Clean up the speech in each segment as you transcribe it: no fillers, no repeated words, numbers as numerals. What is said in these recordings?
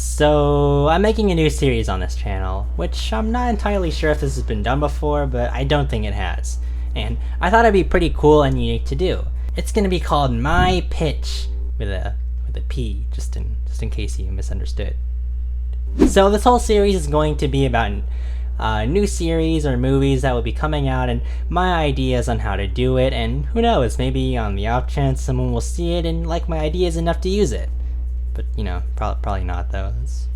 So, I'm making a new series on this channel, which I'm not entirely sure if this has been done before, but I don't think it has. And I thought it'd be pretty cool and unique to do. It's gonna be called My Pitch, with a P, just in case you misunderstood. So this whole series is going to be about new series or movies that will be coming out and my ideas on how to do it, and who knows, maybe on the off chance someone will see it and like my ideas enough to use it. But you know, probably not though, it's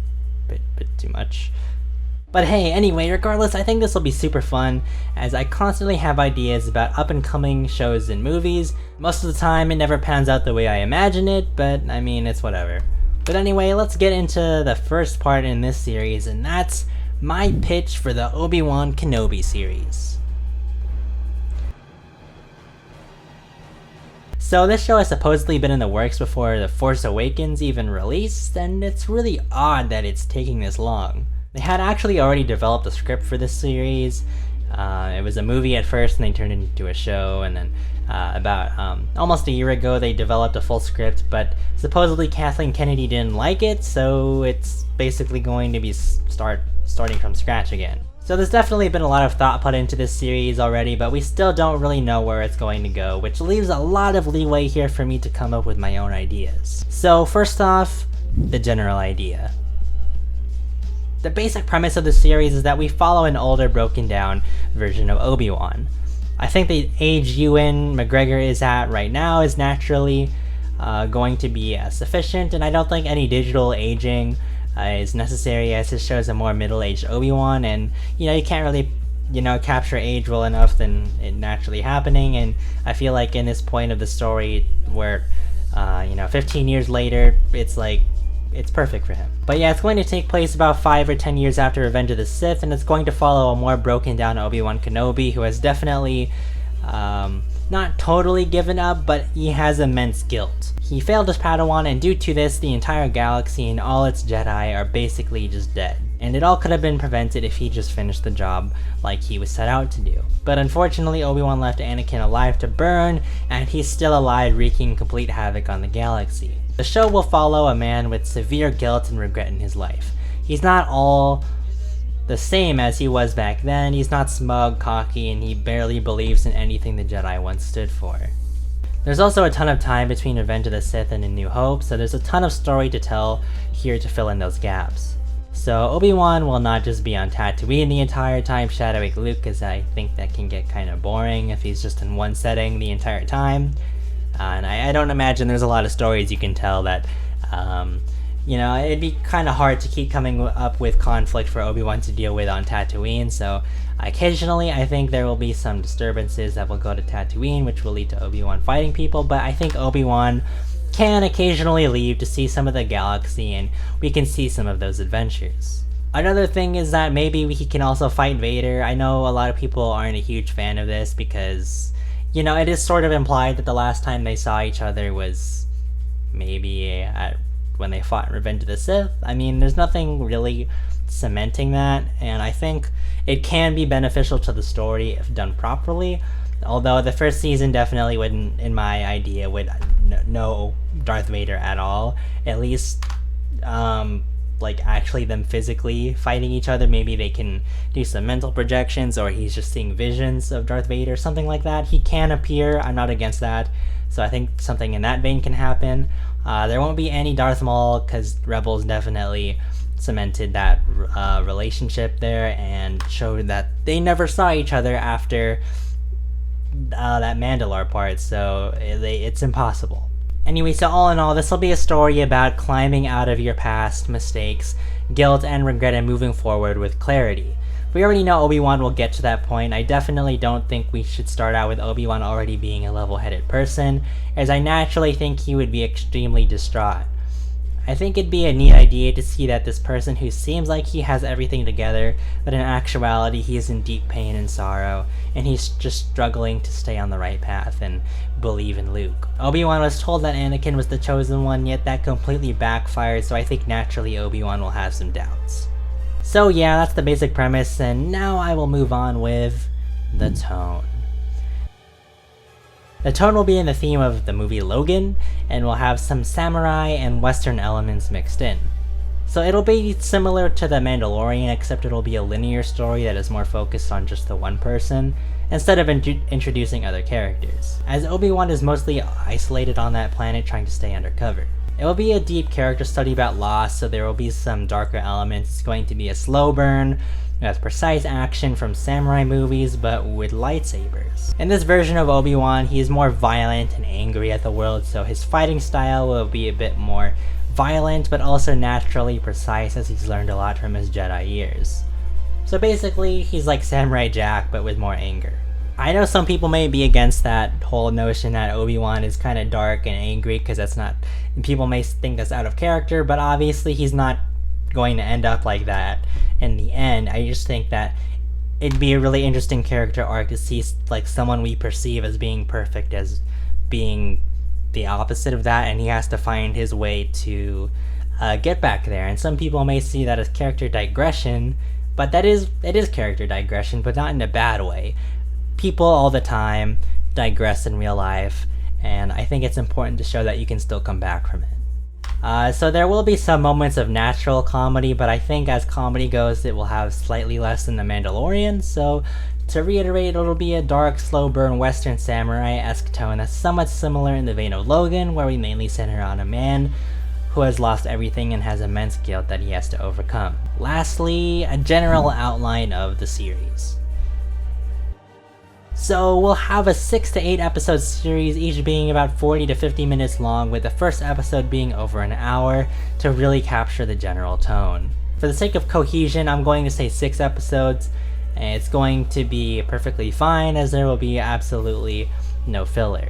a bit too much. But hey, anyway, regardless, I think this will be super fun, as I constantly have ideas about up and coming shows and movies. Most of the time it never pans out the way I imagine it, but I mean, it's whatever. But anyway, let's get into the first part in this series, and that's my pitch for the Obi Wan Kenobi series. So this show has supposedly been in the works before The Force Awakens even released, and it's really odd that it's taking this long. They had actually already developed a script for this series. It was a movie at first and they turned it into a show, and then about almost a year ago they developed a full script, but supposedly Kathleen Kennedy didn't like it, so it's basically going to be starting from scratch again. So there's definitely been a lot of thought put into this series already, but we still don't really know where it's going to go, which leaves a lot of leeway here for me to come up with my own ideas. So first off, the general idea. The basic premise of the series is that we follow an older, broken down version of Obi-Wan. I think the age Ewan McGregor is at right now is naturally going to be sufficient, and I don't think any digital aging is necessary, as it shows a more middle-aged Obi-Wan, and you know, you can't really capture age well enough than it naturally happening. And I feel like in this point of the story where 15 years later, it's perfect for him. But yeah, it's going to take place about 5 or 10 years after Revenge of the Sith, and it's going to follow a more broken down Obi Wan Kenobi, who has definitely not totally given up, but he has immense guilt. He failed his Padawan, and due to this, the entire galaxy and all its Jedi are basically just dead. And it all could have been prevented if he just finished the job like he was set out to do. But unfortunately, Obi-Wan left Anakin alive to burn, and he's still alive, wreaking complete havoc on the galaxy. The show will follow a man with severe guilt and regret in his life. He's not all the same as he was back then. He's not smug, cocky, and he barely believes in anything the Jedi once stood for. There's also a ton of time between Revenge of the Sith and A New Hope, so there's a ton of story to tell here to fill in those gaps. So Obi-Wan will not just be on Tatooine the entire time shadowing Luke, because I think that can get kind of boring if he's just in one setting the entire time. And I don't imagine there's a lot of stories you can tell that, it'd be kind of hard to keep coming up with conflict for Obi-Wan to deal with on Tatooine, so occasionally I think there will be some disturbances that will go to Tatooine, which will lead to Obi-Wan fighting people, but I think Obi-Wan can occasionally leave to see some of the galaxy, and we can see some of those adventures. Another thing is that maybe he can also fight Vader. I know a lot of people aren't a huge fan of this because it is sort of implied that the last time they saw each other was maybe when they fought in Revenge of the Sith. I mean, there's nothing really cementing that, and I think it can be beneficial to the story if done properly. Although the first season definitely wouldn't, in my idea, would know Darth Vader at all. At least, actually them physically fighting each other. Maybe they can do some mental projections, or he's just seeing visions of Darth Vader, something like that. He can appear, I'm not against that, so I think something in that vein can happen. There won't be any Darth Maul, because Rebels definitely cemented that relationship there and showed that they never saw each other after that Mandalore part, so it's impossible. Anyway, so all in all, this will be a story about climbing out of your past mistakes, guilt, and regret, and moving forward with clarity. We already know Obi-Wan will get to that point. I definitely don't think we should start out with Obi-Wan already being a level-headed person, as I naturally think he would be extremely distraught. I think it'd be a neat idea to see that this person who seems like he has everything together, but in actuality he is in deep pain and sorrow, and he's just struggling to stay on the right path and believe in Luke. Obi-Wan was told that Anakin was the chosen one, yet that completely backfired, so I think naturally Obi-Wan will have some doubts. So yeah, that's the basic premise, and now I will move on with the tone. The tone will be in the theme of the movie Logan, and will have some samurai and western elements mixed in. So it'll be similar to The Mandalorian, except it'll be a linear story that is more focused on just the one person, instead of introducing other characters, as Obi-Wan is mostly isolated on that planet trying to stay undercover. It will be a deep character study about loss, so there will be some darker elements. It's going to be a slow burn, with precise action from samurai movies, but with lightsabers. In this version of Obi-Wan, he is more violent and angry at the world, so his fighting style will be a bit more violent, but also naturally precise, as he's learned a lot from his Jedi years. So basically, he's like Samurai Jack, but with more anger. I know some people may be against that whole notion that Obi-Wan is kind of dark and angry, because that's not, people may think that's out of character, but obviously he's not going to end up like that in the end. I just think that it'd be a really interesting character arc to see like someone we perceive as being perfect as being the opposite of that, and he has to find his way to get back there. And some people may see that as character digression, but it is character digression, but not in a bad way. People all the time digress in real life, and I think it's important to show that you can still come back from it. So there will be some moments of natural comedy, but I think as comedy goes, it will have slightly less than The Mandalorian. So to reiterate, it'll be a dark, slow burn Western samurai-esque tone that's somewhat similar in the vein of Logan, where we mainly center on a man who has lost everything and has immense guilt that he has to overcome. Lastly, a general outline of the series. So we'll have a 6 to 8 episode series, each being about 40 to 50 minutes long, with the first episode being over an hour to really capture the general tone. For the sake of cohesion, I'm going to say 6 episodes, and it's going to be perfectly fine, as there will be absolutely no filler.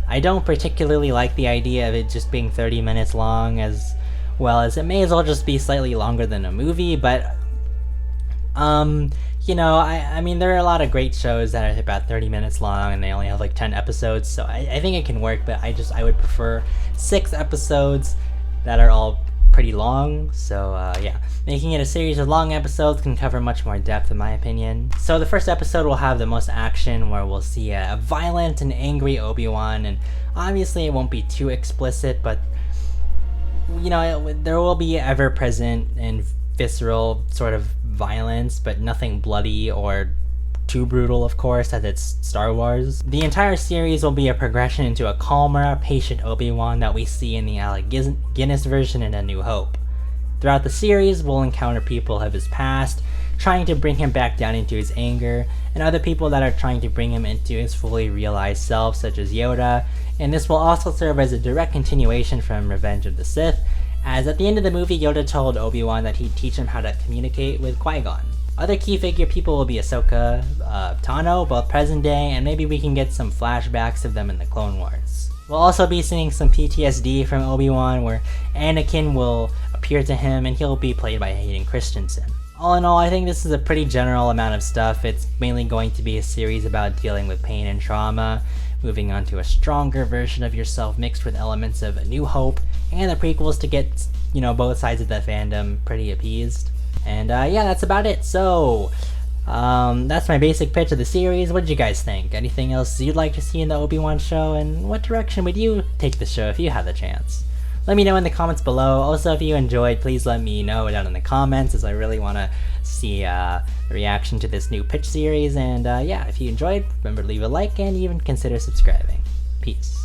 I don't particularly like the idea of it just being 30 minutes long, as well as it may as well just be slightly longer than a movie, but you know, I mean, there are a lot of great shows that are about 30 minutes long and they only have like 10 episodes, so I think it can work, but I would prefer 6 episodes that are all pretty long. So yeah, making it a series of long episodes can cover much more depth in my opinion. So the first episode will have the most action, where we'll see a violent and angry Obi-Wan, and obviously it won't be too explicit, but you know, there will be ever-present and visceral sort of violence, but nothing bloody or too brutal, of course, as it's Star Wars. The entire series will be a progression into a calmer, patient Obi-Wan that we see in the Alec Guinness version in A New Hope. Throughout the series, we'll encounter people of his past trying to bring him back down into his anger, and other people that are trying to bring him into his fully realized self, such as Yoda, and this will also serve as a direct continuation from Revenge of the Sith, as at the end of the movie, Yoda told Obi-Wan that he'd teach him how to communicate with Qui-Gon. Other key figure people will be Ahsoka, Tano, both present day, and maybe we can get some flashbacks of them in the Clone Wars. We'll also be seeing some PTSD from Obi-Wan, where Anakin will appear to him and he'll be played by Hayden Christensen. All in all, I think this is a pretty general amount of stuff. It's mainly going to be a series about dealing with pain and trauma, moving on to a stronger version of yourself mixed with elements of A New Hope and the prequels to get, you know, both sides of the fandom pretty appeased. And yeah, that's about it. So that's my basic pitch of the series. What did you guys think? Anything else you'd like to see in the Obi-Wan show, and what direction would you take the show if you had the chance? Let me know in the comments below. Also, if you enjoyed, please let me know down in the comments, as I really want to see the reaction to this new pitch series. And yeah, if you enjoyed, remember to leave a like and even consider subscribing. Peace.